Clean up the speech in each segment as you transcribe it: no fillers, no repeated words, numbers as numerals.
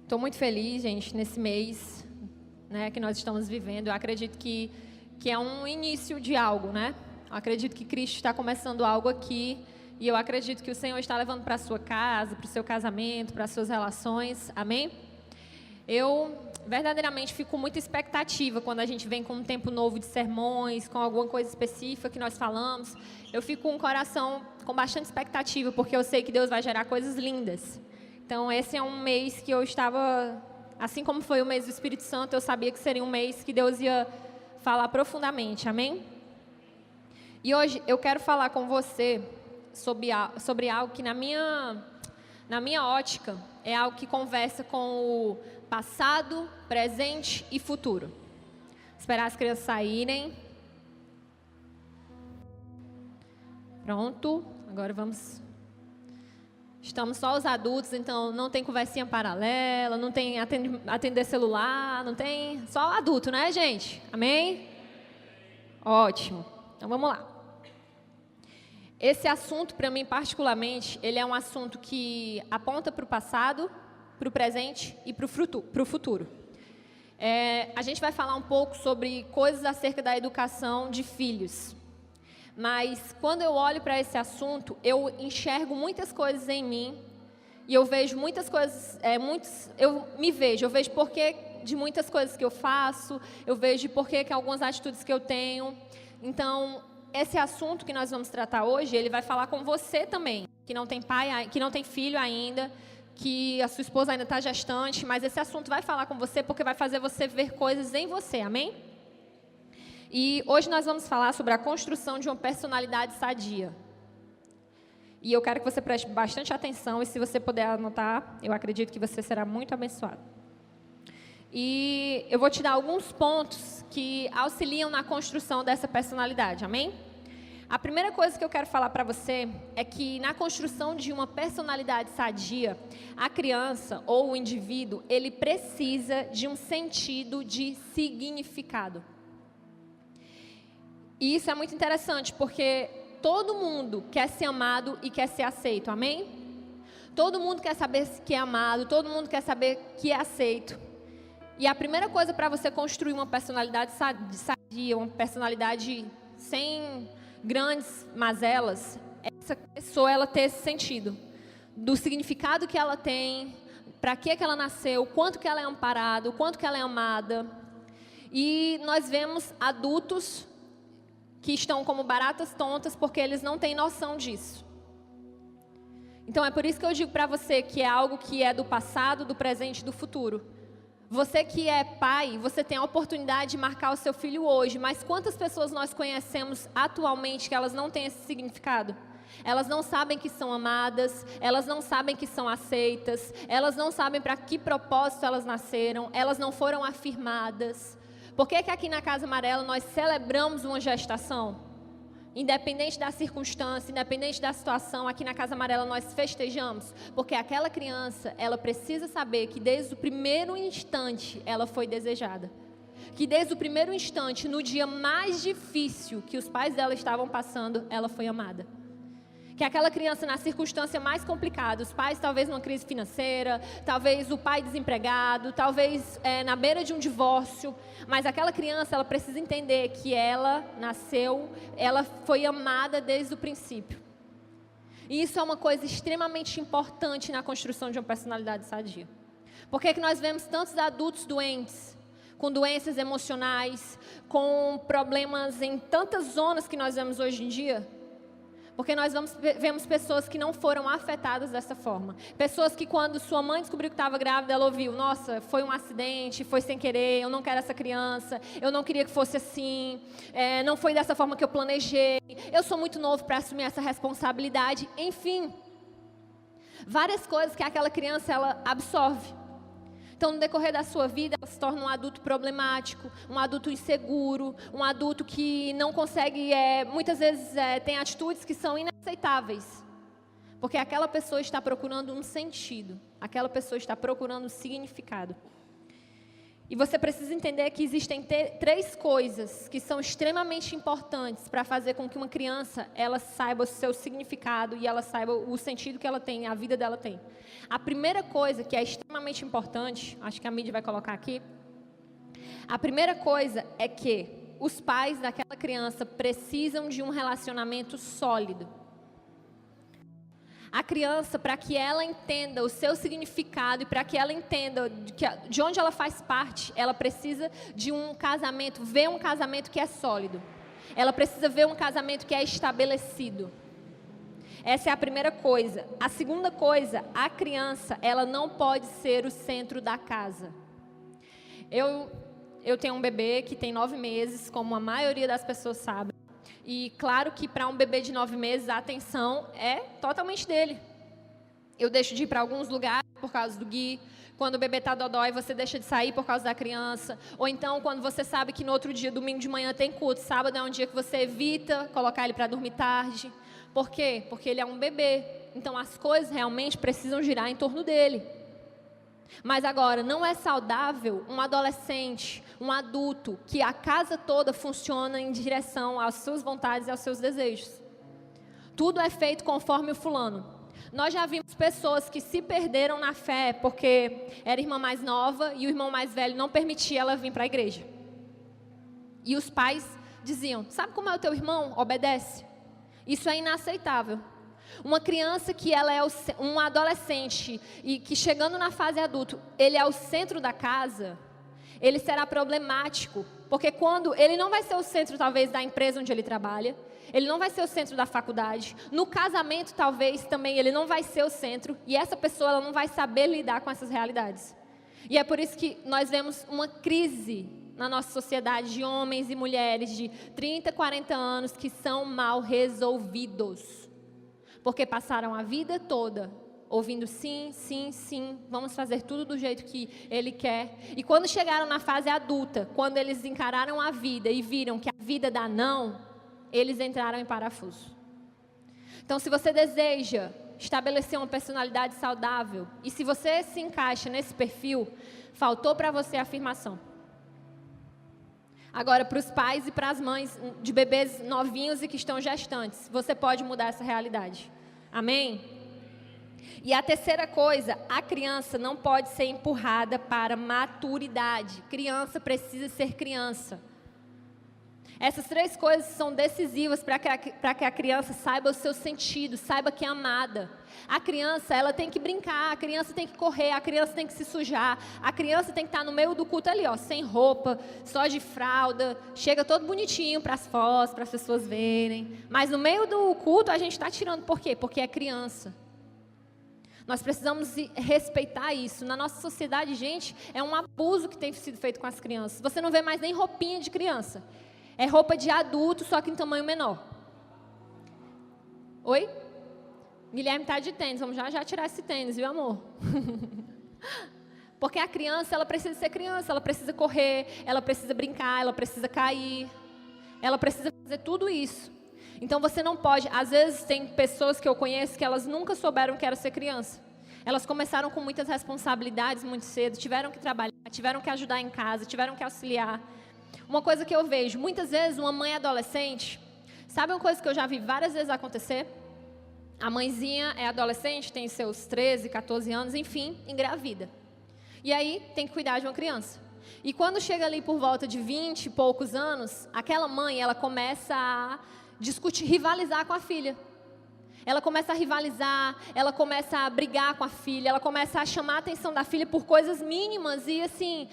Estou muito feliz, gente, nesse mês, né, que nós estamos vivendo. Eu acredito que é um início de algo, né? Eu acredito que Cristo está começando algo aqui e eu acredito que o Senhor está levando para a sua casa, para o seu casamento, para as suas relações. Amém? Eu verdadeiramente fico com muita expectativa quando a gente vem com um tempo novo de sermões, com alguma coisa específica que nós falamos. Eu fico com o coração com bastante expectativa, porque eu sei que Deus vai gerar coisas lindas. Então, esse é um mês que eu estava, assim como foi o mês do Espírito Santo, eu sabia que seria um mês que Deus ia falar profundamente, amém? E hoje eu quero falar com você sobre algo que na minha ótica é algo que conversa com o passado, presente e futuro. Esperar as crianças saírem. Pronto, agora vamos... Estamos só os adultos, então não tem conversinha paralela, não tem atender celular, não tem... Só adulto, né, gente? Amém? Ótimo. Então, vamos lá. Esse assunto, para mim, particularmente, ele é um assunto que aponta para o passado, para o presente e para o futuro. A gente vai falar um pouco sobre coisas acerca da educação de filhos. Mas, quando eu olho para esse assunto, eu enxergo muitas coisas em mim e eu vejo muitas coisas, eu vejo porquê de muitas coisas que eu faço, eu vejo porquê que algumas atitudes que eu tenho. Então, esse assunto que nós vamos tratar hoje, ele vai falar com você também, que não tem pai, que não tem filho ainda, que a sua esposa ainda está gestante, mas esse assunto vai falar com você porque vai fazer você ver coisas em você, amém? E hoje nós vamos falar sobre a construção de uma personalidade sadia. E eu quero que você preste bastante atenção e se você puder anotar, eu acredito que você será muito abençoado. E eu vou te dar alguns pontos que auxiliam na construção dessa personalidade, amém? A primeira coisa que eu quero falar para você é que na construção de uma personalidade sadia, a criança ou o indivíduo, ele precisa de um sentido de significado. E isso é muito interessante, porque todo mundo quer ser amado e quer ser aceito, amém? Todo mundo quer saber que é amado, todo mundo quer saber que é aceito. E a primeira coisa para você construir uma personalidade sadia, uma personalidade sem grandes mazelas, é essa pessoa ela ter esse sentido, do significado que ela tem, para que ela nasceu, o quanto que ela é amparada, o quanto que ela é amada. E nós vemos adultos que estão como baratas tontas porque eles não têm noção disso. Então é por isso que eu digo para você que é algo que é do passado, do presente e do futuro. Você que é pai, você tem a oportunidade de marcar o seu filho hoje, mas quantas pessoas nós conhecemos atualmente que elas não têm esse significado? Elas não sabem que são amadas, elas não sabem que são aceitas, elas não sabem para que propósito elas nasceram, elas não foram afirmadas. Por que aqui na Casa Amarela nós celebramos uma gestação? Independente da circunstância, independente da situação, aqui na Casa Amarela nós festejamos. Porque aquela criança, ela precisa saber que desde o primeiro instante ela foi desejada. Que desde o primeiro instante, no dia mais difícil que os pais dela estavam passando, ela foi amada. Que aquela criança na circunstância mais complicada, os pais talvez numa crise financeira, talvez o pai desempregado, talvez na beira de um divórcio, mas aquela criança ela precisa entender que ela nasceu, ela foi amada desde o princípio. E isso é uma coisa extremamente importante na construção de uma personalidade sadia. Por que nós vemos tantos adultos doentes, com doenças emocionais, com problemas em tantas zonas que nós vemos hoje em dia? Porque nós vemos pessoas que não foram afetadas dessa forma. Pessoas que quando sua mãe descobriu que estava grávida, ela ouviu, nossa, foi um acidente, foi sem querer, eu não quero essa criança, eu não queria que fosse assim, não foi dessa forma que eu planejei, eu sou muito novo para assumir essa responsabilidade. Enfim, várias coisas que aquela criança ela absorve. Então, no decorrer da sua vida, ela se torna um adulto problemático, um adulto inseguro, um adulto que não consegue, muitas vezes tem atitudes que são inaceitáveis. Porque aquela pessoa está procurando um sentido, aquela pessoa está procurando um significado. E você precisa entender que existem três coisas que são extremamente importantes para fazer com que uma criança ela saiba o seu significado e ela saiba o sentido que ela tem, a vida dela tem. A primeira coisa que é extremamente importante, acho que a mídia vai colocar aqui, a primeira coisa é que os pais daquela criança precisam de um relacionamento sólido. A criança, para que ela entenda o seu significado e para que ela entenda de onde ela faz parte, ela precisa de um casamento, ver um casamento que é sólido. Ela precisa ver um casamento que é estabelecido. Essa é a primeira coisa. A segunda coisa, a criança, ela não pode ser o centro da casa. Eu tenho um bebê que tem 9 meses, como a maioria das pessoas sabe. E claro que para um bebê de 9 meses, a atenção é totalmente dele. Eu deixo de ir para alguns lugares por causa do Gui. Quando o bebê está dodói, você deixa de sair por causa da criança. Ou então, quando você sabe que no outro dia, domingo de manhã, tem culto. Sábado é um dia que você evita colocar ele para dormir tarde. Por quê? Porque ele é um bebê. Então, as coisas realmente precisam girar em torno dele. Mas agora, não é saudável um adolescente, um adulto, que a casa toda funciona em direção às suas vontades e aos seus desejos. Tudo é feito conforme o fulano. Nós já vimos pessoas que se perderam na fé porque era a irmã mais nova e o irmão mais velho não permitia ela vir para a igreja. E os pais diziam, sabe como é o teu irmão? Obedece. Isso é inaceitável. Uma criança que ela é um adolescente e que chegando na fase adulto, ele é o centro da casa, ele será problemático, porque quando ele não vai ser o centro talvez da empresa onde ele trabalha, ele não vai ser o centro da faculdade, no casamento talvez também ele não vai ser o centro e essa pessoa ela não vai saber lidar com essas realidades. E é por isso que nós vemos uma crise na nossa sociedade de homens e mulheres de 30, 40 anos que são mal resolvidos. Porque passaram a vida toda ouvindo sim, sim, sim, vamos fazer tudo do jeito que ele quer. E quando chegaram na fase adulta, quando eles encararam a vida e viram que a vida dá não, eles entraram em parafuso. Então, se você deseja estabelecer uma personalidade saudável, e se você se encaixa nesse perfil, faltou para você a afirmação. Agora, para os pais e para as mães de bebês novinhos e que estão gestantes, você pode mudar essa realidade. Amém? E a terceira coisa, a criança não pode ser empurrada para maturidade. Criança precisa ser criança. Essas três coisas são decisivas para que a criança saiba o seu sentido, saiba que é amada. A criança, ela tem que brincar, a criança tem que correr, a criança tem que se sujar, a criança tem que estar no meio do culto ali, ó, sem roupa, só de fralda, chega todo bonitinho para as fotos, para as pessoas verem. Mas no meio do culto a gente está tirando, por quê? Porque é criança. Nós precisamos respeitar isso. Na nossa sociedade, gente, é um abuso que tem sido feito com as crianças. Você não vê mais nem roupinha de criança. É roupa de adulto, só que em tamanho menor. Oi? Guilherme está de tênis, vamos já tirar esse tênis, viu, amor? Porque a criança, ela precisa ser criança, ela precisa correr, ela precisa brincar, ela precisa cair, ela precisa fazer tudo isso. Então você não pode, às vezes tem pessoas que eu conheço que elas nunca souberam que era ser criança. Elas começaram com muitas responsabilidades muito cedo, tiveram que trabalhar, tiveram que ajudar em casa, tiveram que auxiliar. Uma coisa que eu vejo, muitas vezes uma mãe adolescente, sabe uma coisa que eu já vi várias vezes acontecer? A mãezinha é adolescente, tem seus 13, 14 anos, enfim, engravida. E aí tem que cuidar de uma criança. E quando chega ali por volta de 20 e poucos anos, aquela mãe, ela começa a discutir, rivalizar com a filha. Ela começa a rivalizar, ela começa a brigar com a filha, ela começa a chamar a atenção da filha por coisas mínimas e assim,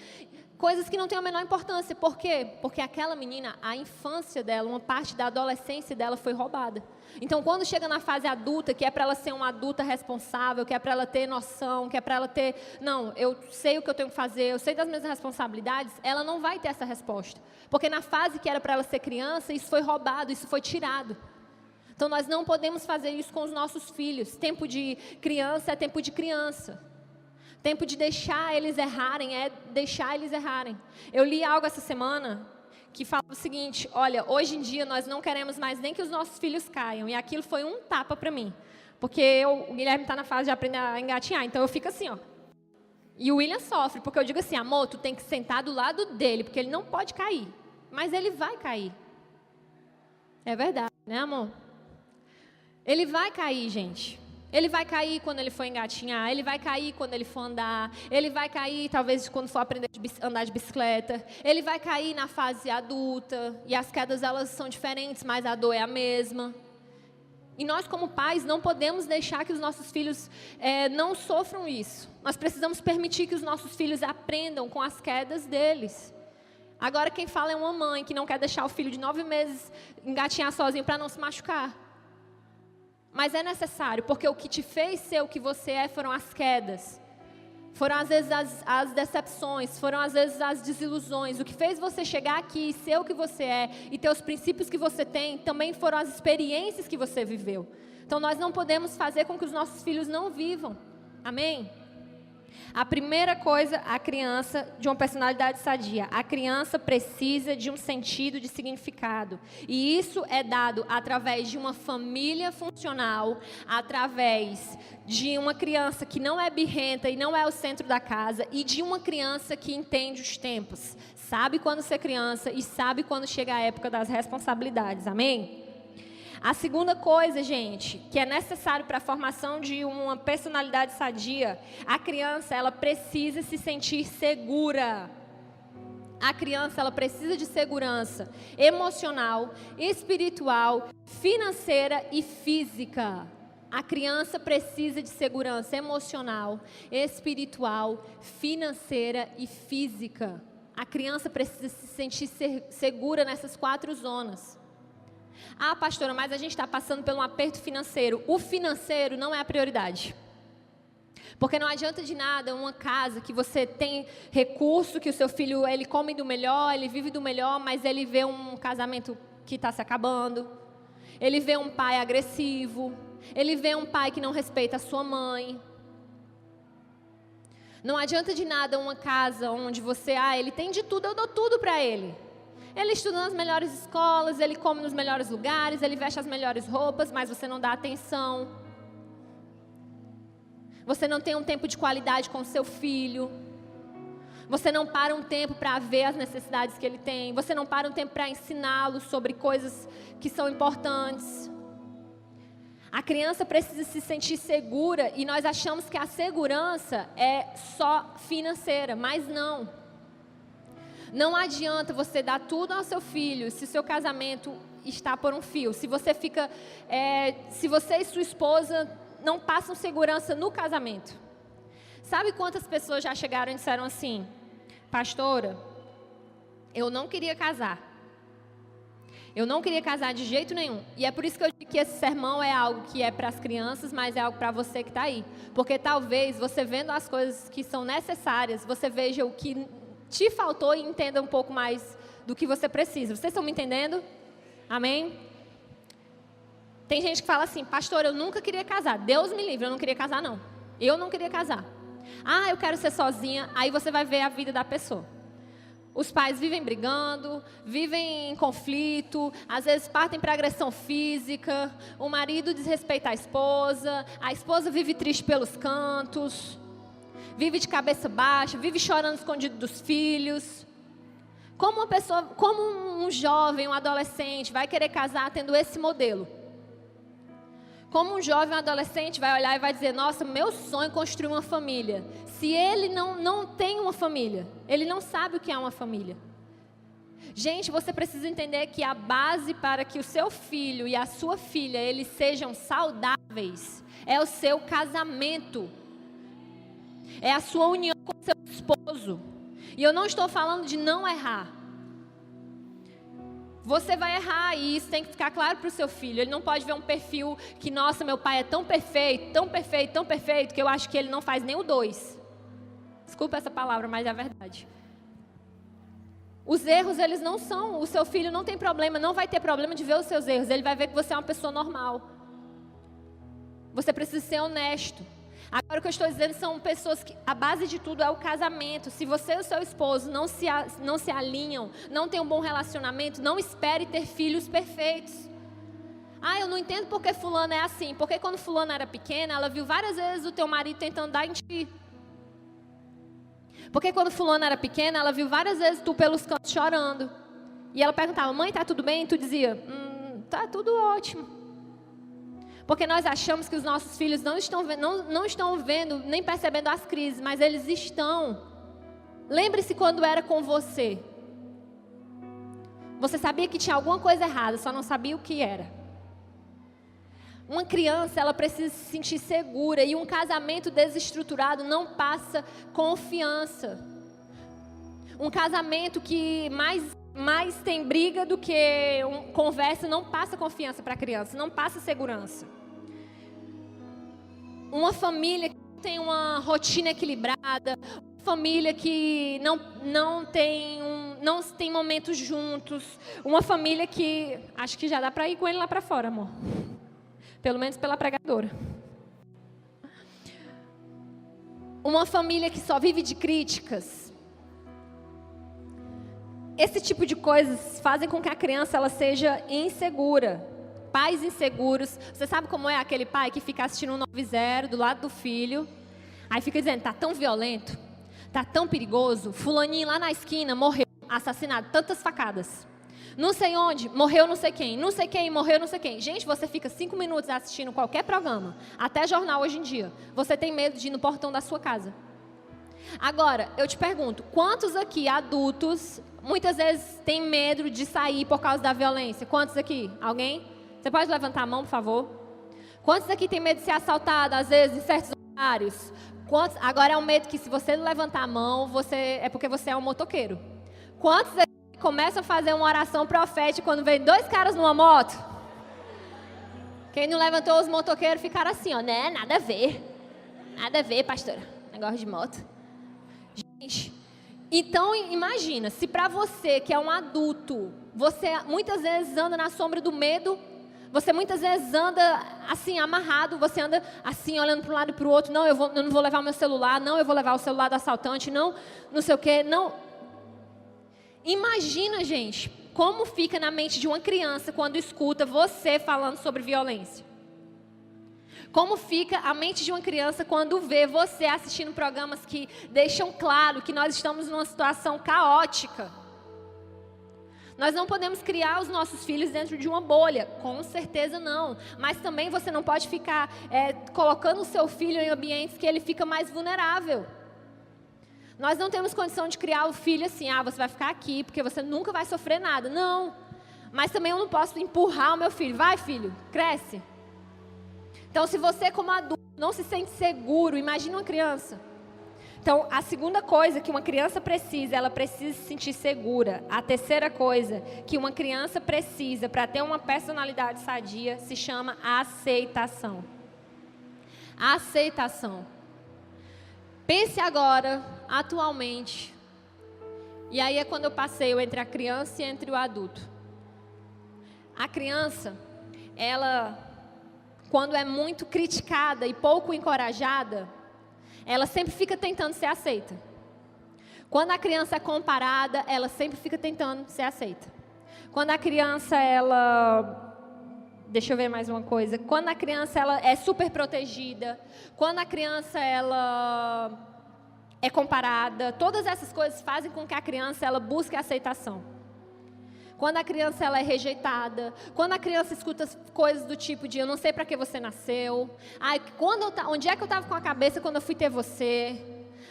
coisas que não têm a menor importância. Por quê? Porque aquela menina, a infância dela, uma parte da adolescência dela foi roubada. Então, quando chega na fase adulta, que é para ela ser uma adulta responsável, que é para ela ter noção, que é para ela ter, não, eu sei o que eu tenho que fazer, eu sei das minhas responsabilidades, ela não vai ter essa resposta. Porque na fase que era para ela ser criança, isso foi roubado, isso foi tirado. Então, nós não podemos fazer isso com os nossos filhos. Tempo de criança é tempo de criança. Tempo de deixar eles errarem é deixar eles errarem. Eu li algo essa semana que fala o seguinte, olha, hoje em dia nós não queremos mais nem que os nossos filhos caiam. E aquilo foi um tapa para mim. Porque o Guilherme está na fase de aprender a engatinhar, então eu fico assim, ó. E o William sofre, porque eu digo assim, amor, tu tem que sentar do lado dele, porque ele não pode cair. Mas ele vai cair. É verdade, né, amor? Ele vai cair, gente. Ele vai cair quando ele for engatinhar, ele vai cair quando ele for andar, ele vai cair talvez quando for aprender a andar de bicicleta, ele vai cair na fase adulta, e as quedas elas são diferentes, mas a dor é a mesma. E nós como pais não podemos deixar que os nossos filhos não sofram isso. Nós precisamos permitir que os nossos filhos aprendam com as quedas deles. Agora quem fala é uma mãe que não quer deixar o filho de 9 meses engatinhar sozinho para não se machucar. Mas é necessário, porque o que te fez ser o que você é foram as quedas. Foram às vezes as decepções, foram às vezes as desilusões. O que fez você chegar aqui e ser o que você é e ter os princípios que você tem, também foram as experiências que você viveu. Então nós não podemos fazer com que os nossos filhos não vivam. Amém? A primeira coisa, a criança, de uma personalidade sadia, a criança precisa de um sentido de significado. E isso é dado através de uma família funcional, através de uma criança que não é birrenta e não é o centro da casa, e de uma criança que entende os tempos. Sabe quando ser criança e sabe quando chega a época das responsabilidades. Amém? A segunda coisa, gente, que é necessário para a formação de uma personalidade sadia, a criança, ela precisa se sentir segura. A criança, ela precisa de segurança emocional, espiritual, financeira e física. A criança precisa de segurança emocional, espiritual, financeira e física. A criança precisa se sentir segura nessas 4 zonas. Ah, pastora, mas a gente está passando por um aperto financeiro. O financeiro não é a prioridade. Porque não adianta de nada uma casa que você tem recurso, que o seu filho ele come do melhor, ele vive do melhor, mas ele vê um casamento que está se acabando. Ele vê um pai agressivo. Ele vê um pai que não respeita a sua mãe. Não adianta de nada uma casa onde você, ele tem de tudo, eu dou tudo para ele. Ele estuda nas melhores escolas, ele come nos melhores lugares, ele veste as melhores roupas, mas você não dá atenção. Você não tem um tempo de qualidade com o seu filho. Você não para um tempo para ver as necessidades que ele tem. Você não para um tempo para ensiná-lo sobre coisas que são importantes. A criança precisa se sentir segura e nós achamos que a segurança é só financeira, mas não. Não adianta você dar tudo ao seu filho se o seu casamento está por um fio. Se você se você e sua esposa não passam segurança no casamento. Sabe quantas pessoas já chegaram e disseram assim: pastora, eu não queria casar. Eu não queria casar de jeito nenhum. E é por isso que eu digo que esse sermão é algo que é para as crianças, mas é algo para você que está aí. Porque talvez você vendo as coisas que são necessárias, você veja o que te faltou e entenda um pouco mais do que você precisa. Vocês estão me entendendo? Amém? Tem gente que fala assim: pastor, eu nunca queria casar. Deus me livre, eu não queria casar não. Eu não queria casar. Ah, eu quero ser sozinha. Aí você vai ver a vida da pessoa. Os pais vivem brigando, vivem em conflito, às vezes partem para agressão física, o marido desrespeita a esposa vive triste pelos cantos, vive de cabeça baixa, vive chorando escondido dos filhos. Como um jovem, um adolescente vai querer casar tendo esse modelo? Como um jovem, um adolescente vai olhar e vai dizer: nossa, meu sonho é construir uma família. Se ele não tem uma família, ele não sabe o que é uma família. Gente, você precisa entender que a base para que o seu filho e a sua filha, eles sejam saudáveis, é o seu casamento. É a sua união com o seu esposo. E eu não estou falando de não errar. Você vai errar e isso tem que ficar claro para o seu filho. Ele não pode ver um perfil que, nossa, meu pai é tão perfeito, tão perfeito, tão perfeito, que eu acho que ele não faz nem o 2. Desculpa essa palavra, mas é a verdade. Os erros, eles não são, o seu filho não tem problema, não vai ter problema de ver os seus erros. Ele vai ver que você é uma pessoa normal. Você precisa ser honesto. Agora o que eu estou dizendo são pessoas que a base de tudo é o casamento. Se você e o seu esposo não se alinham, não tem um bom relacionamento, não espere ter filhos perfeitos. Ah, eu não entendo porque fulana é assim. Porque quando fulana era pequena, ela viu várias vezes o teu marido tentando dar em ti. Porque quando fulana era pequena, ela viu várias vezes tu pelos cantos chorando. E ela perguntava, mãe, tá tudo bem? E tu dizia, tá tudo ótimo. Porque nós achamos que os nossos filhos não estão vendo, nem percebendo as crises, mas eles estão. Lembre-se quando era com você. Você sabia que tinha alguma coisa errada, só não sabia o que era. Uma criança, ela precisa se sentir segura. E um casamento desestruturado não passa confiança. Um casamento que mais tem briga do que conversa não passa confiança para a criança, não passa segurança. Uma família que tem uma rotina equilibrada, uma família que não tem momentos juntos, uma família que... Acho que já dá para ir com ele lá para fora, amor. Pelo menos pela pregadora. Uma família que só vive de críticas. Esse tipo de coisas fazem com que a criança ela seja insegura. Pais inseguros. Você sabe como é aquele pai que fica assistindo um 9-0 do lado do filho? Aí fica dizendo, tá tão violento, tá tão perigoso. Fulaninho lá na esquina morreu, assassinado, tantas facadas. Não sei onde, morreu não sei quem, morreu não sei quem. Gente, você fica 5 minutos assistindo qualquer programa, até jornal hoje em dia. Você tem medo de ir no portão da sua casa. Agora, eu te pergunto, quantos aqui, adultos, muitas vezes têm medo de sair por causa da violência? Quantos aqui? Alguém? Você pode levantar a mão, por favor? Quantos aqui têm medo de ser assaltado, às vezes, em certos horários? Quantos? Agora é um medo que se você não levantar a mão, é porque você é um motoqueiro. Quantos aqui começam a fazer uma oração profética quando vem 2 caras numa moto? Quem não levantou, os motoqueiros ficaram assim, ó, né? Nada a ver. Nada a ver, pastora. Negócio de moto. Gente, então imagina, se para você que é um adulto, você muitas vezes anda na sombra do medo, você muitas vezes anda assim, amarrado, você anda assim, olhando para um lado e para o outro, não, eu não vou levar o meu celular, não, eu vou levar o celular do assaltante, não sei o quê, não. Imagina, gente, como fica na mente de uma criança quando escuta você falando sobre violência. Como fica a mente de uma criança quando vê você assistindo programas que deixam claro que nós estamos numa situação caótica. Nós não podemos criar os nossos filhos dentro de uma bolha, com certeza não. Mas também você não pode ficar colocando o seu filho em ambientes que ele fica mais vulnerável. Nós não temos condição de criar o filho assim, você vai ficar aqui porque você nunca vai sofrer nada. Não, mas também eu não posso empurrar o meu filho. Vai, filho, cresce. Então, se você como adulto não se sente seguro, imagine uma criança. Então, a segunda coisa que uma criança precisa, ela precisa se sentir segura. A terceira coisa que uma criança precisa para ter uma personalidade sadia se chama aceitação. Aceitação. Pense agora, atualmente, e aí é quando eu passeio entre a criança e entre o adulto. A criança, ela, quando é muito criticada e pouco encorajada, ela sempre fica tentando ser aceita. Quando a criança é comparada, ela sempre fica tentando ser aceita. Quando a criança, deixa eu ver mais uma coisa. Quando a criança ela é super protegida, quando a criança ela é comparada, todas essas coisas fazem com que a criança ela busque aceitação. Quando a criança ela é rejeitada, quando a criança escuta coisas do tipo de eu não sei para que você nasceu, onde é que eu estava com a cabeça quando eu fui ter você?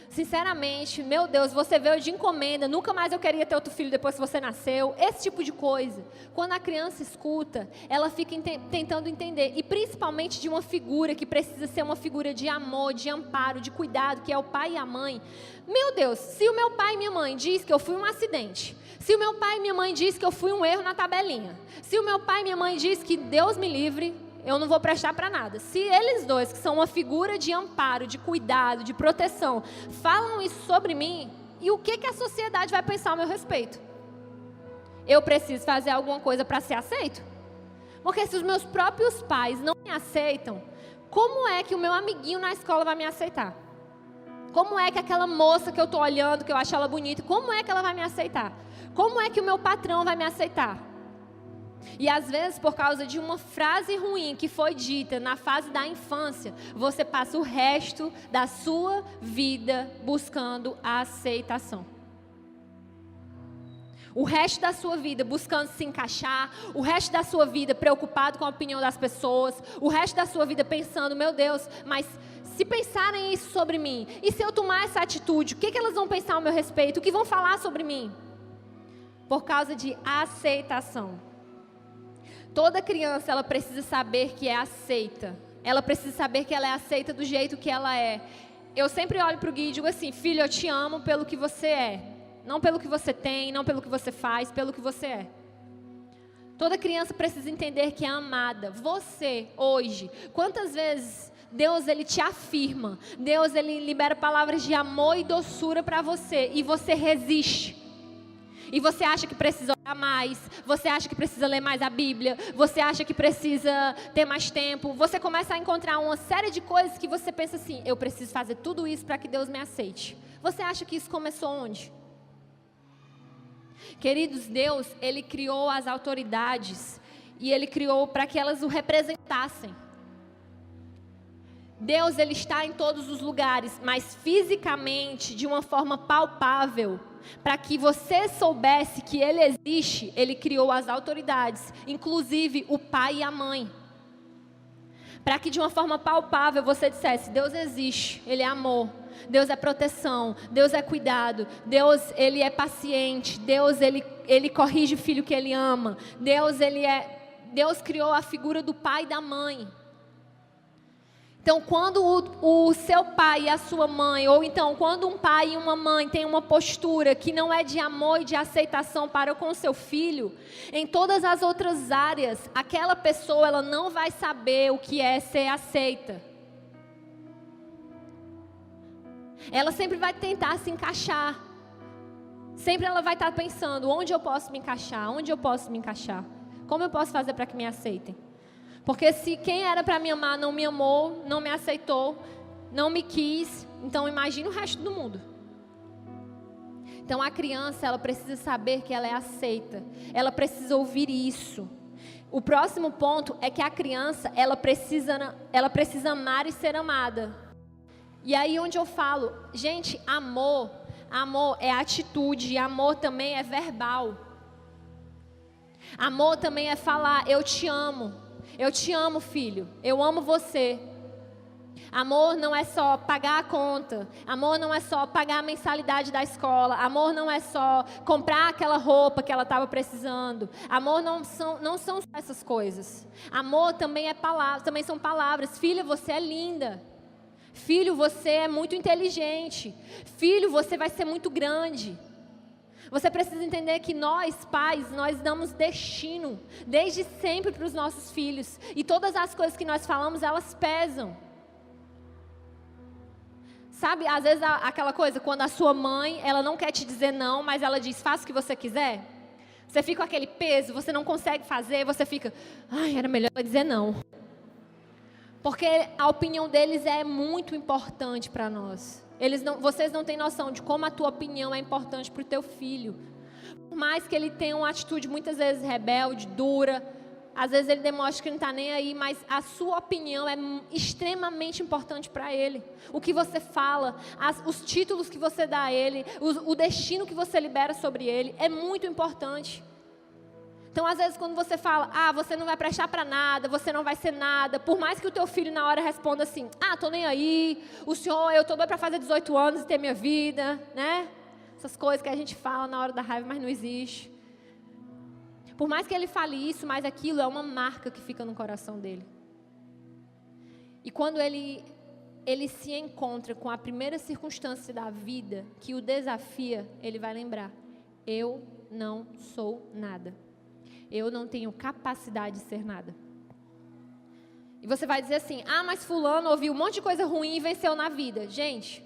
Sinceramente, meu Deus, você veio de encomenda, nunca mais eu queria ter outro filho depois que você nasceu. Esse tipo de coisa. Quando a criança escuta, ela fica tentando entender. E principalmente de uma figura que precisa ser uma figura de amor, de amparo, de cuidado, que é o pai e a mãe. Meu Deus, se o meu pai e minha mãe diz que eu fui um acidente, se o meu pai e minha mãe diz que eu fui um erro na tabelinha, se o meu pai e minha mãe diz que Deus me livre, eu não vou prestar para nada. Se eles dois, que são uma figura de amparo, de cuidado, de proteção, falam isso sobre mim, e o que a sociedade vai pensar ao meu respeito? Eu preciso fazer alguma coisa para ser aceito? Porque se os meus próprios pais não me aceitam, como é que o meu amiguinho na escola vai me aceitar? Como é que aquela moça que eu estou olhando, que eu acho ela bonita, como é que ela vai me aceitar? Como é que o meu patrão vai me aceitar? E às vezes, por causa de uma frase ruim que foi dita na fase da infância, você passa o resto da sua vida buscando a aceitação. O resto da sua vida buscando se encaixar, o resto da sua vida preocupado com a opinião das pessoas, o resto da sua vida pensando, meu Deus, mas se pensarem isso sobre mim, e se eu tomar essa atitude, o que elas vão pensar ao meu respeito? O que vão falar sobre mim? Por causa de aceitação. Toda criança, ela precisa saber que é aceita. Ela precisa saber que ela é aceita do jeito que ela é. Eu sempre olho para o Gui e digo assim, filho, eu te amo pelo que você é. Não pelo que você tem, não pelo que você faz, pelo que você é. Toda criança precisa entender que é amada. Você, hoje, quantas vezes Deus, Ele te afirma. Deus, Ele libera palavras de amor e doçura para você. E você resiste. E você acha que precisa orar mais, você acha que precisa ler mais a Bíblia, você acha que precisa ter mais tempo. Você começa a encontrar uma série de coisas que você pensa assim, eu preciso fazer tudo isso para que Deus me aceite. Você acha que isso começou onde? Queridos, Deus, Ele criou as autoridades e Ele criou para que elas o representassem. Deus, Ele está em todos os lugares, mas fisicamente, de uma forma palpável, para que você soubesse que Ele existe, Ele criou as autoridades, inclusive o pai e a mãe. Para que de uma forma palpável você dissesse, Deus existe, Ele é amor, Deus é proteção, Deus é cuidado, Deus, Ele é paciente, Deus, Ele corrige o filho que Ele ama, Deus criou a figura do pai e da mãe. Então, quando o seu pai e a sua mãe, ou então, quando um pai e uma mãe têm uma postura que não é de amor e de aceitação para com o seu filho, em todas as outras áreas, aquela pessoa, ela não vai saber o que é ser aceita. Ela sempre vai tentar se encaixar. Sempre ela vai estar pensando, onde eu posso me encaixar? Onde eu posso me encaixar? Como eu posso fazer para que me aceitem? Porque se quem era para me amar não me amou, não me aceitou, não me quis, então imagine o resto do mundo. Então a criança, ela precisa saber que ela é aceita. Ela precisa ouvir isso. O próximo ponto é que a criança, ela precisa amar e ser amada. E aí onde eu falo, gente, amor é atitude, amor também é verbal. Amor também é falar, eu te amo. Eu te amo, filho. Eu amo você. Amor não é só pagar a conta. Amor não é só pagar a mensalidade da escola. Amor não é só comprar aquela roupa que ela estava precisando. Amor não são só essas coisas. Amor também é também são palavras. Filha, você é linda. Filho, você é muito inteligente. Filho, você vai ser muito grande. Você precisa entender que nós, pais, nós damos destino, desde sempre para os nossos filhos. E todas as coisas que nós falamos, elas pesam. Sabe, às vezes aquela coisa, quando a sua mãe, ela não quer te dizer não, mas ela diz, faça o que você quiser. Você fica com aquele peso, você não consegue fazer, você fica, ai, era melhor ela dizer não. Porque a opinião deles é muito importante para nós. Vocês não têm noção de como a tua opinião é importante para o teu filho. Por mais que ele tenha uma atitude muitas vezes rebelde, dura, às vezes ele demonstra que não está nem aí, mas a sua opinião é extremamente importante para ele. O que você fala, os títulos que você dá a ele, o destino que você libera sobre ele, é muito importante. Então, às vezes, quando você fala, você não vai prestar para nada, você não vai ser nada, por mais que o teu filho na hora responda assim, tô nem aí, eu tô doido para fazer 18 anos e ter minha vida, né? Essas coisas que a gente fala na hora da raiva, mas não existe. Por mais que ele fale isso, mas aquilo é uma marca que fica no coração dele. E quando ele se encontra com a primeira circunstância da vida que o desafia, ele vai lembrar, eu não sou nada. Eu não tenho capacidade de ser nada. E você vai dizer assim, mas fulano ouviu um monte de coisa ruim e venceu na vida. Gente,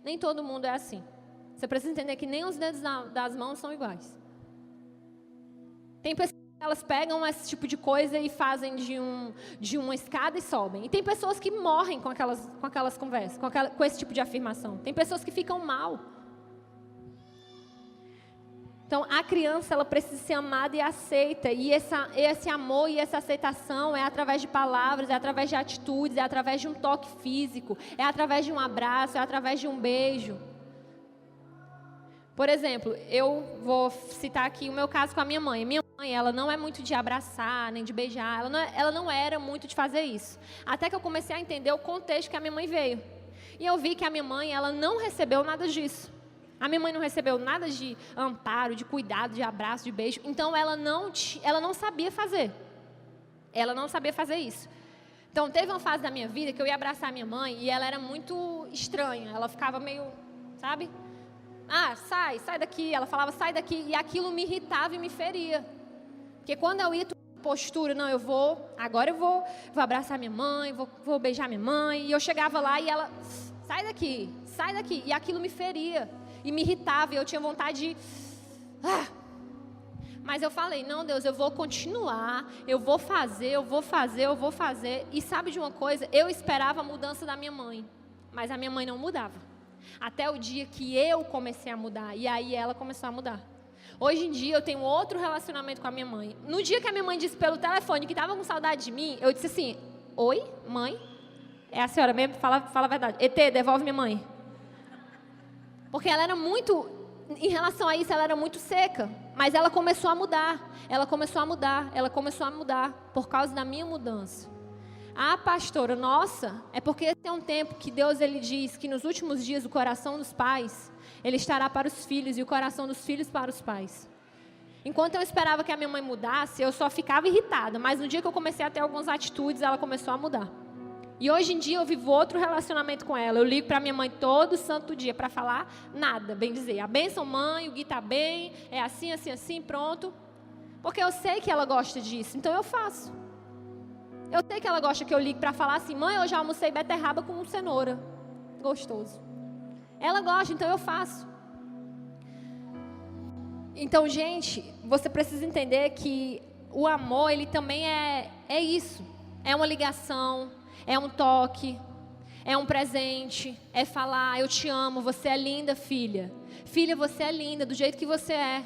nem todo mundo é assim. Você precisa entender que nem os dedos das mãos são iguais. Tem pessoas que elas pegam esse tipo de coisa e fazem de uma escada e sobem. E tem pessoas que morrem com aquelas conversas, com esse tipo de afirmação. Tem pessoas que ficam mal. Então, a criança, ela precisa ser amada e aceita. E esse amor e essa aceitação é através de palavras, é através de atitudes, é através de um toque físico, é através de um abraço, é através de um beijo. Por exemplo, eu vou citar aqui o meu caso com a minha mãe. Minha mãe, ela não é muito de abraçar, nem de beijar. Ela não era muito de fazer isso. Até que eu comecei a entender o contexto que a minha mãe veio. E eu vi que a minha mãe, ela não recebeu nada disso. A minha mãe não recebeu nada de amparo, de cuidado, de abraço, de beijo. Então, ela não sabia fazer. Ela não sabia fazer isso. Então, teve uma fase da minha vida que eu ia abraçar a minha mãe e ela era muito estranha. Ela ficava meio, sabe? Ah, sai daqui. Ela falava, sai daqui. E aquilo me irritava e me feria. Porque quando eu ia postura, não, agora eu vou abraçar minha mãe, vou beijar minha mãe. E eu chegava lá e ela, sai daqui. E aquilo me feria. E me irritava, e eu tinha vontade de... Mas eu falei, não, Deus, eu vou continuar, eu vou fazer. E sabe de uma coisa? Eu esperava a mudança da minha mãe, mas a minha mãe não mudava. Até o dia que eu comecei a mudar, e aí ela começou a mudar. Hoje em dia eu tenho outro relacionamento com a minha mãe. No dia que a minha mãe disse pelo telefone que estava com saudade de mim, eu disse assim, oi, mãe? É a senhora mesmo? Fala a verdade. ET, devolve minha mãe. Porque ela era muito, em relação a isso, ela era muito seca. Mas ela começou a mudar. Ela começou a mudar por causa da minha mudança. Ah, pastora, nossa, é porque esse é um tempo que Deus, ele diz que nos últimos dias o coração dos pais, ele estará para os filhos e o coração dos filhos para os pais. Enquanto eu esperava que a minha mãe mudasse, eu só ficava irritada. Mas no dia que eu comecei a ter algumas atitudes, ela começou a mudar. E hoje em dia eu vivo outro relacionamento com ela. Eu ligo para minha mãe todo santo dia para falar nada, bem dizer. A bênção, mãe, o Gui está bem, é assim, pronto. Porque eu sei que ela gosta disso, então eu faço. Eu sei que ela gosta que eu ligue para falar assim, mãe, eu já almocei beterraba com cenoura. Gostoso. Ela gosta, então eu faço. Então, gente, você precisa entender que o amor, ele também é isso. É uma ligação. É um toque, é um presente, é falar, eu te amo, você é linda, filha. Filha, você é linda do jeito que você é.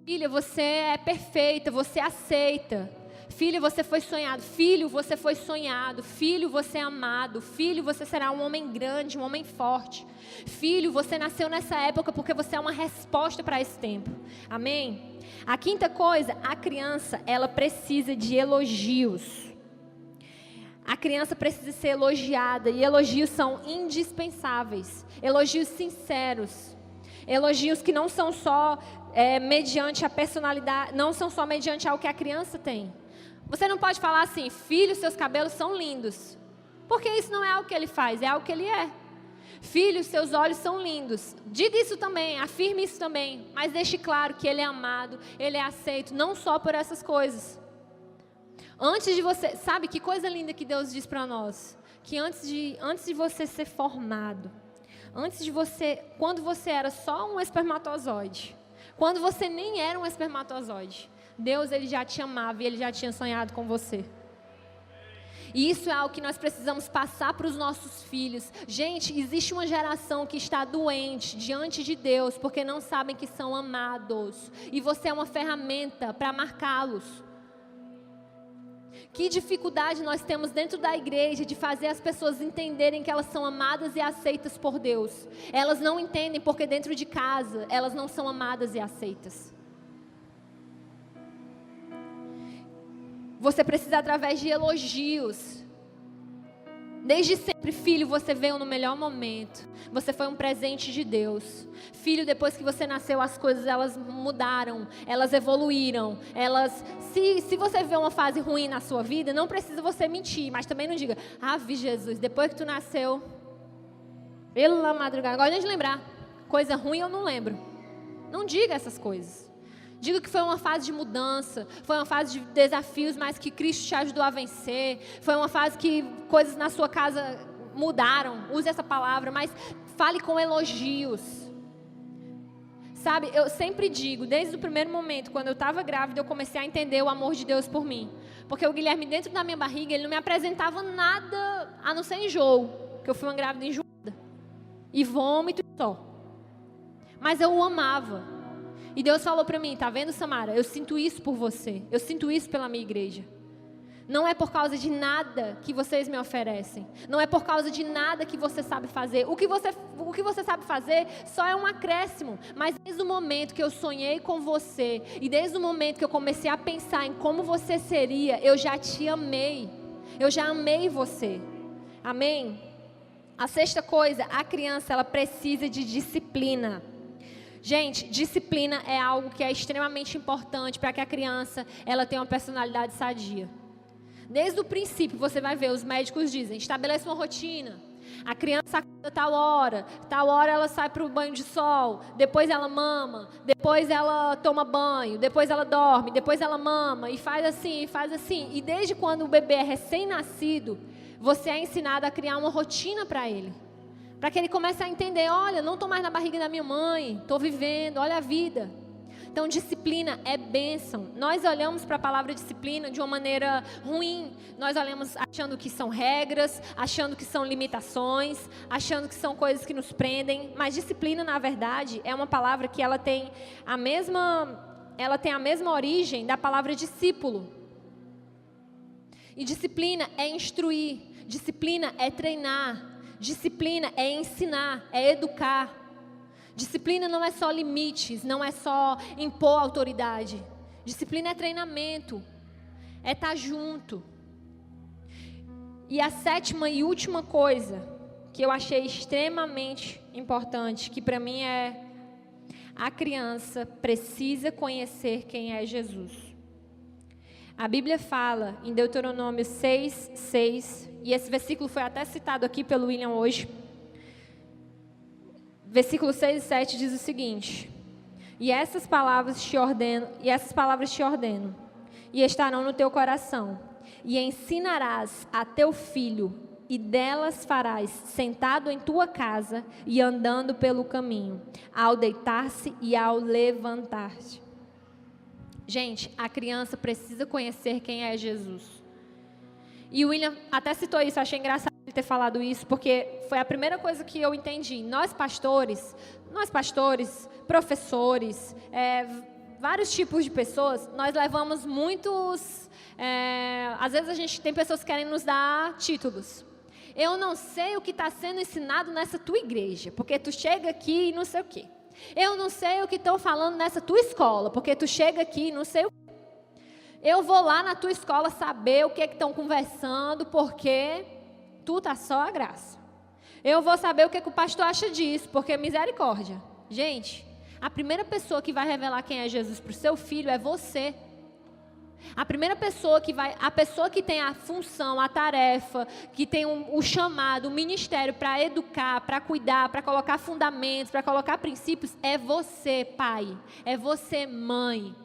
Filha, você é perfeita, você aceita. Filha, você foi sonhado. Filho, você foi sonhado. Filho, você é amado. Filho, você será um homem grande, um homem forte. Filho, você nasceu nessa época porque você é uma resposta para esse tempo. Amém? A quinta coisa, a criança, ela precisa de elogios. A criança precisa ser elogiada e elogios são indispensáveis. Elogios sinceros. Elogios que não são só mediante a personalidade, não são só mediante ao que a criança tem. Você não pode falar assim, filho, seus cabelos são lindos. Porque isso não é algo que ele faz, é algo que ele é. Filho, seus olhos são lindos. Diga isso também, afirme isso também. Mas deixe claro que ele é amado, ele é aceito, não só por essas coisas. Antes de você, sabe que coisa linda que Deus diz para nós? Que antes de você ser formado, quando você era só um espermatozoide, quando você nem era um espermatozoide, Deus, ele já te amava e ele já tinha sonhado com você. E isso é algo que nós precisamos passar para os nossos filhos. Gente, existe uma geração que está doente diante de Deus porque não sabem que são amados. E você é uma ferramenta para marcá-los. Que dificuldade nós temos dentro da igreja de fazer as pessoas entenderem que elas são amadas e aceitas por Deus. Elas não entendem porque dentro de casa elas não são amadas e aceitas. Você precisa através de elogios. Desde sempre, filho, você veio no melhor momento. Você foi um presente de Deus. Filho, depois que você nasceu, as coisas elas mudaram, elas evoluíram. Se você vê uma fase ruim na sua vida, não precisa você mentir, mas também não diga, Ave Jesus, depois que tu nasceu, pela madrugada, agora de lembrar, coisa ruim eu não lembro. Não diga essas coisas. Diga que foi uma fase de mudança, foi uma fase de desafios, mas que Cristo te ajudou a vencer. Foi uma fase que coisas na sua casa mudaram. Use essa palavra, mas fale com elogios. Sabe, eu sempre digo, desde o primeiro momento, quando eu estava grávida, eu comecei a entender o amor de Deus por mim. Porque o Guilherme, dentro da minha barriga, ele não me apresentava nada a não ser enjoo. Porque eu fui uma grávida enjoada. E vômito só. Mas eu o amava. E Deus falou para mim, tá vendo, Samara? Eu sinto isso por você. Eu sinto isso pela minha igreja. Não é por causa de nada que vocês me oferecem. Não é por causa de nada que você sabe fazer. O que você sabe fazer só é um acréscimo. Mas desde o momento que eu sonhei com você, e desde o momento que eu comecei a pensar em como você seria, eu já te amei. Eu já amei você. Amém? A sexta coisa, a criança, ela precisa de disciplina. Gente, disciplina é algo que é extremamente importante para que a criança, ela tenha uma personalidade sadia. Desde o princípio, você vai ver, os médicos dizem, estabeleça uma rotina. A criança acorda tal hora ela sai para o banho de sol, depois ela mama, depois ela toma banho, depois ela dorme, depois ela mama, e faz assim, e faz assim. E desde quando o bebê é recém-nascido, você é ensinado a criar uma rotina para ele. Para que ele comece a entender, olha, não estou mais na barriga da minha mãe, estou vivendo, olha a vida. Então, disciplina é bênção. Nós olhamos para a palavra disciplina de uma maneira ruim. Nós olhamos achando que são regras, achando que são limitações, achando que são coisas que nos prendem. Mas disciplina, na verdade, é uma palavra que ela tem a mesma origem da palavra discípulo. E disciplina é instruir, disciplina é treinar, disciplina é ensinar, é educar. Disciplina não é só limites, não é só impor autoridade. Disciplina é treinamento, é estar junto. E a sétima e última coisa que eu achei extremamente importante, que para mim é: a criança precisa conhecer quem é Jesus. A Bíblia fala em Deuteronômio 6:6, e esse versículo foi até citado aqui pelo William hoje. Versículos 6 e 7 diz o seguinte: E essas palavras te ordeno, e estarão no teu coração, e ensinarás a teu filho, e delas farás sentado em tua casa e andando pelo caminho, ao deitar-se e ao levantar-se. Gente, a criança precisa conhecer quem é Jesus. E o William até citou isso, eu achei engraçado ele ter falado isso, porque foi a primeira coisa que eu entendi. Nós pastores, professores, vários tipos de pessoas, nós levamos muitos... às vezes a gente tem pessoas que querem nos dar títulos. Eu não sei o que está sendo ensinado nessa tua igreja, porque tu chega aqui e não sei o quê. Eu não sei o que estão falando nessa tua escola, porque tu chega aqui e não sei o quê. Eu vou lá na tua escola saber o que estão conversando, porque tu tá só a graça. Eu vou saber o que o pastor acha disso, porque misericórdia. Gente, a primeira pessoa que vai revelar quem é Jesus para o seu filho é você. A primeira pessoa a pessoa que tem a função, a tarefa, que tem o chamado, o ministério para educar, para cuidar, para colocar fundamentos, para colocar princípios, é você, pai. É você, mãe.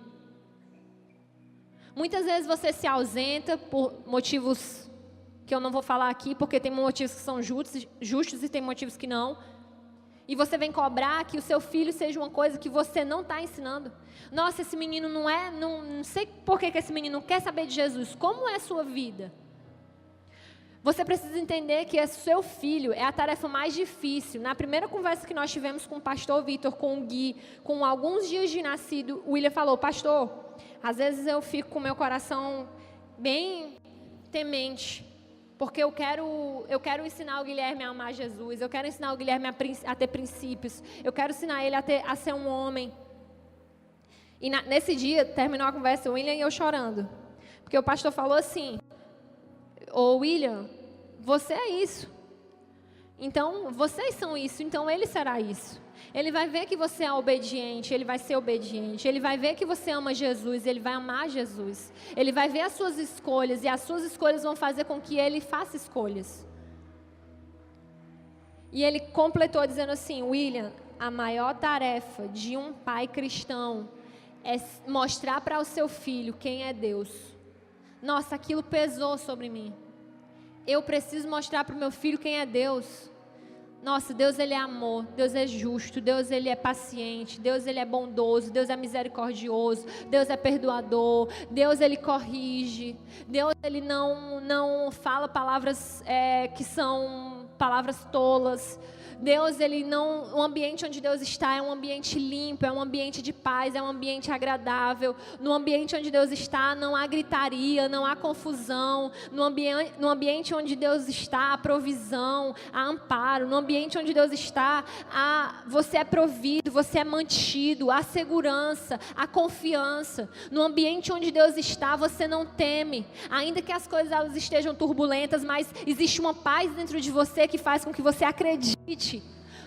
Muitas vezes você se ausenta por motivos que eu não vou falar aqui, porque tem motivos que são justos e tem motivos que não. E você vem cobrar que o seu filho seja uma coisa que você não está ensinando. Nossa, esse menino não sei por que esse menino não quer saber de Jesus. Como é a sua vida? Você precisa entender que seu filho é a tarefa mais difícil. Na primeira conversa que nós tivemos com o pastor Vitor, com o Gui, com alguns dias de nascido, o William falou: pastor, às vezes eu fico com o meu coração bem temente, porque eu quero ensinar o Guilherme a amar Jesus, eu quero ensinar o Guilherme a ter princípios, eu quero ensinar ele a ser um homem. E nesse dia, terminou a conversa, o William e eu chorando, porque o pastor falou assim: ô William, você é isso, então vocês são isso, então ele será isso. Ele vai ver que você é obediente, ele vai ser obediente. Ele vai ver que você ama Jesus, ele vai amar Jesus. Ele vai ver as suas escolhas, e as suas escolhas vão fazer com que ele faça escolhas. E ele completou dizendo assim: William, a maior tarefa de um pai cristão é mostrar para o seu filho quem é Deus. Nossa, aquilo pesou sobre mim. Eu preciso mostrar para o meu filho quem é Deus. Nossa, Deus ele é amor, Deus é justo, Deus ele é paciente, Deus ele é bondoso, Deus é misericordioso, Deus é perdoador, Deus ele corrige, Deus ele não fala palavras que são palavras tolas, Deus, o ambiente onde Deus está é um ambiente limpo, é um ambiente de paz, é um ambiente agradável. No ambiente onde Deus está, não há gritaria, não há confusão. No ambiente onde Deus está, há provisão, há amparo. No ambiente onde Deus está, você é provido, você é mantido, há segurança, há confiança. No ambiente onde Deus está, você não teme. Ainda que as coisas elas estejam turbulentas, mas existe uma paz dentro de você que faz com que você acredite.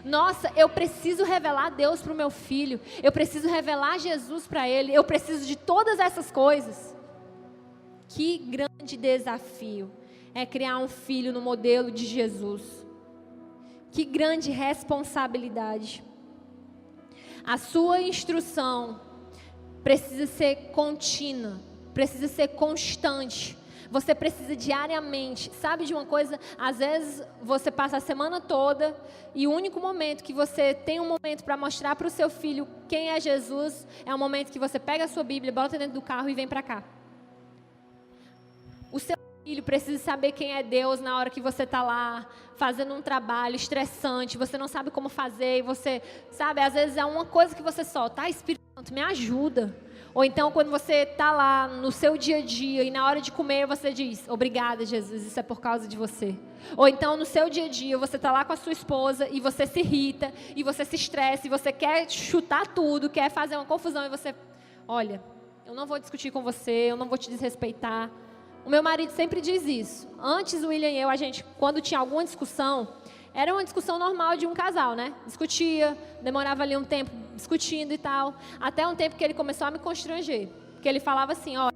Nossa, eu preciso revelar Deus para o meu filho. Eu preciso revelar Jesus para ele. Eu preciso de todas essas coisas. Que grande desafio é criar um filho no modelo de Jesus. Que grande responsabilidade. A sua instrução precisa ser contínua, precisa ser constante. Você precisa diariamente, sabe de uma coisa? Às vezes você passa a semana toda e o único momento que você tem um momento para mostrar para o seu filho quem é Jesus é o momento que você pega a sua Bíblia, bota dentro do carro e vem para cá. O seu filho precisa saber quem é Deus na hora que você está lá fazendo um trabalho estressante, você não sabe como fazer, e você, sabe, às vezes é uma coisa que você solta, Espírito Santo, me ajuda. Ou então, quando você está lá no seu dia a dia e na hora de comer, você diz, obrigada, Jesus, isso é por causa de você. Ou então, no seu dia a dia, você está lá com a sua esposa e você se irrita, e você se estressa, e você quer chutar tudo, quer fazer uma confusão, e você, olha, eu não vou discutir com você, eu não vou te desrespeitar. O meu marido sempre diz isso. Antes, o William e eu, a gente, quando tinha alguma discussão, era uma discussão normal de um casal, né? Discutia, demorava ali um tempo discutindo e tal. Até um tempo que ele começou a me constranger. Porque ele falava assim, ó,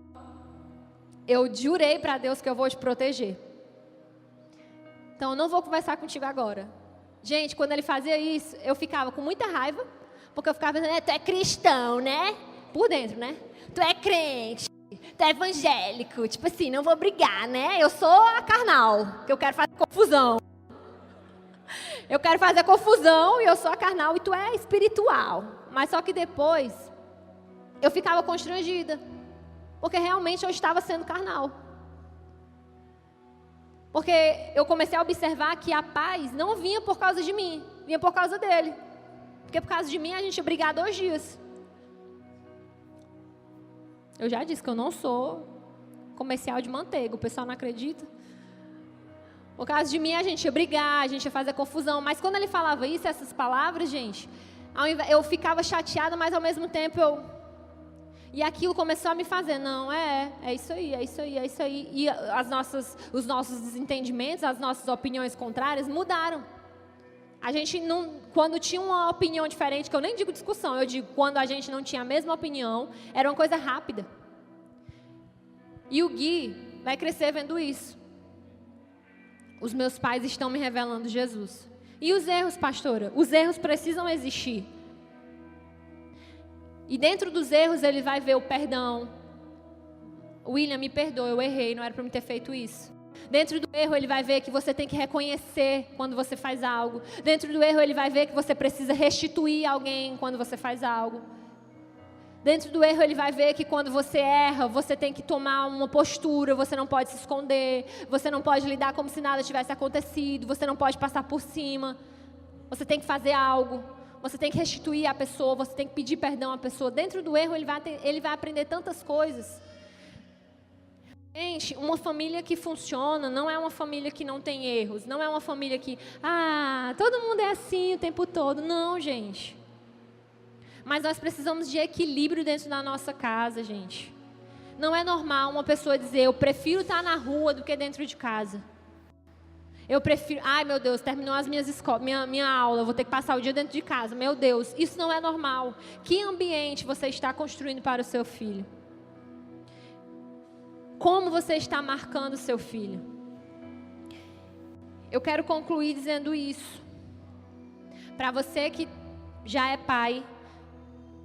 eu jurei para Deus que eu vou te proteger. Então, eu não vou conversar contigo agora. Gente, quando ele fazia isso, eu ficava com muita raiva. Porque eu ficava dizendo, tu é cristão, né? Por dentro, né? Tu é crente. Tu é evangélico. Tipo assim, não vou brigar, né? Eu sou a carnal, que eu quero fazer confusão. Eu quero fazer confusão e eu sou a carnal e tu é espiritual. Mas só que depois, eu ficava constrangida. Porque realmente eu estava sendo carnal. Porque eu comecei a observar que a paz não vinha por causa de mim, vinha por causa dele. Porque por causa de mim a gente ia brigar 2 dias. Eu já disse que eu não sou comercial de manteiga, o pessoal não acredita. Por causa de mim, a gente ia brigar, a gente ia fazer confusão. Mas quando ele falava isso, essas palavras, gente, eu ficava chateada, mas ao mesmo tempo E aquilo começou a me fazer, não, é isso aí, é isso aí, é isso aí. E os nossos desentendimentos, as nossas opiniões contrárias mudaram. A gente não, quando tinha uma opinião diferente, que eu nem digo discussão, eu digo quando a gente não tinha a mesma opinião, era uma coisa rápida. E o Gui vai crescer vendo isso. Os meus pais estão me revelando Jesus. E os erros, pastora? Os erros precisam existir. E dentro dos erros ele vai ver o perdão. William, me perdoa, eu errei, não era para me ter feito isso. Dentro do erro ele vai ver que você tem que reconhecer quando você faz algo. Dentro do erro ele vai ver que você precisa restituir alguém quando você faz algo. Dentro do erro ele vai ver que quando você erra, você tem que tomar uma postura, você não pode se esconder, você não pode lidar como se nada tivesse acontecido, você não pode passar por cima, você tem que fazer algo, você tem que restituir a pessoa, você tem que pedir perdão à pessoa. Dentro do erro ele vai aprender tantas coisas. Gente, uma família que funciona não é uma família que não tem erros, não é uma família que, todo mundo é assim o tempo todo. Não, gente. Mas nós precisamos de equilíbrio dentro da nossa casa, gente. Não é normal uma pessoa dizer, eu prefiro estar na rua do que dentro de casa. Eu prefiro, meu Deus, terminou as minha aula, eu vou ter que passar o dia dentro de casa. Meu Deus, isso não é normal. Que ambiente você está construindo para o seu filho? Como você está marcando o seu filho? Eu quero concluir dizendo isso. Para você que já é pai,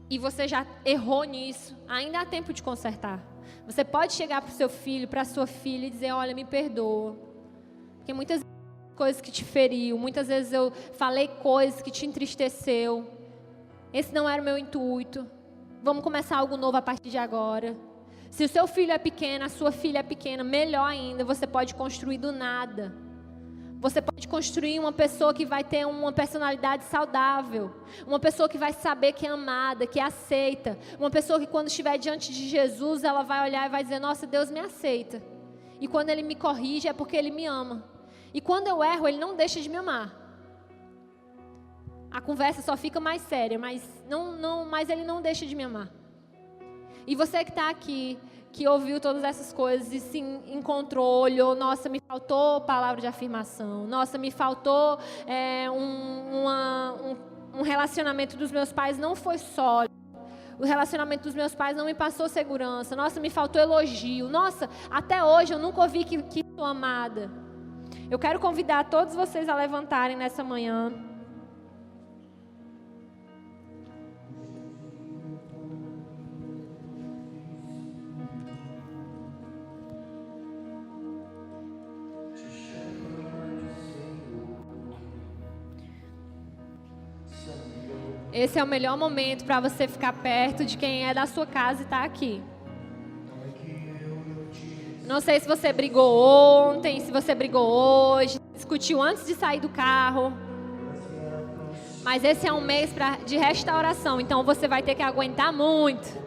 e você já errou nisso, ainda há tempo de consertar. Você pode chegar para o seu filho, para a sua filha e dizer, olha, me perdoa. Porque muitas vezes coisas que te feriu, muitas vezes eu falei coisas que te entristeceu. Esse não era o meu intuito. Vamos começar algo novo a partir de agora. Se o seu filho é pequeno, a sua filha é pequena, melhor ainda, você pode construir do nada. Você pode construir uma pessoa que vai ter uma personalidade saudável. Uma pessoa que vai saber que é amada, que é aceita. Uma pessoa que quando estiver diante de Jesus, ela vai olhar e vai dizer, nossa, Deus me aceita. E quando Ele me corrige é porque Ele me ama. E quando eu erro, Ele não deixa de me amar. A conversa só fica mais séria, mas Ele não deixa de me amar. E você que está aqui, que ouviu todas essas coisas e se encontrou, olhou, nossa, me faltou palavra de afirmação, nossa, me faltou um relacionamento dos meus pais não foi sólido, o relacionamento dos meus pais não me passou segurança, nossa, me faltou elogio, nossa, até hoje eu nunca ouvi que sou amada. Eu quero convidar todos vocês a levantarem nessa manhã. Esse é o melhor momento para você ficar perto de quem é da sua casa e está aqui. Não sei se você brigou ontem, se você brigou hoje, discutiu antes de sair do carro. Mas esse é um mês de restauração, então você vai ter que aguentar muito.